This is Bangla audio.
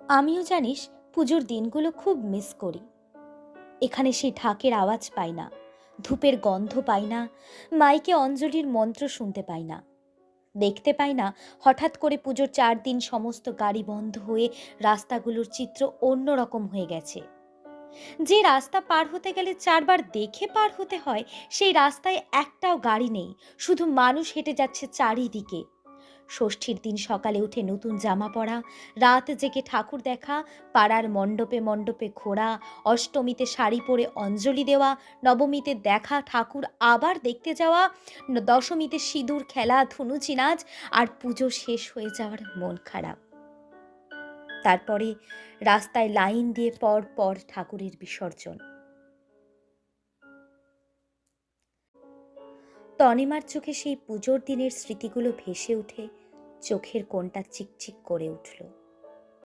আমিও জানিস পুজোর দিনগুলো খুব মিস করি। এখানে সেই ঢাকের আওয়াজ পাই না, ধূপের গন্ধ পাই না, মাইকে অঞ্জলির মন্ত্র শুনতে পাই না, দেখতে পাই না হঠাৎ করে পুজোর 4 দিন সমস্ত গাড়ি বন্ধ হয়ে রাস্তাগুলোর চিত্র অন্যরকম হয়ে গেছে। যে রাস্তা পার হতে গেলে 4বার দেখে পার হতে হয়, সেই রাস্তায় একটাও গাড়ি নেই, শুধু মানুষ হেঁটে যাচ্ছে চারিদিকে। ষষ্ঠীর দিন সকালে উঠে নতুন জামা পরা, রাত জেগে ঠাকুর দেখা, পাড়ার মণ্ডপে মণ্ডপে ঘোরা, অষ্টমীতে শাড়ি পরে অঞ্জলি দেওয়া, নবমীতে দেখা ঠাকুর আবার দেখতে যাওয়া, দশমীতে সিঁদুর খেলা, ধুনুচি নাচ, আর পুজো শেষ হয়ে যাওয়ার মন খারাপ। তারপরে রাস্তায় লাইন দিয়ে পর পর ঠাকুরের বিসর্জন। তনিমার চোখে সেই পুজোর দিনের স্মৃতিগুলো ভেসে উঠে চোখের কোণটা চিকচিক করে উঠল।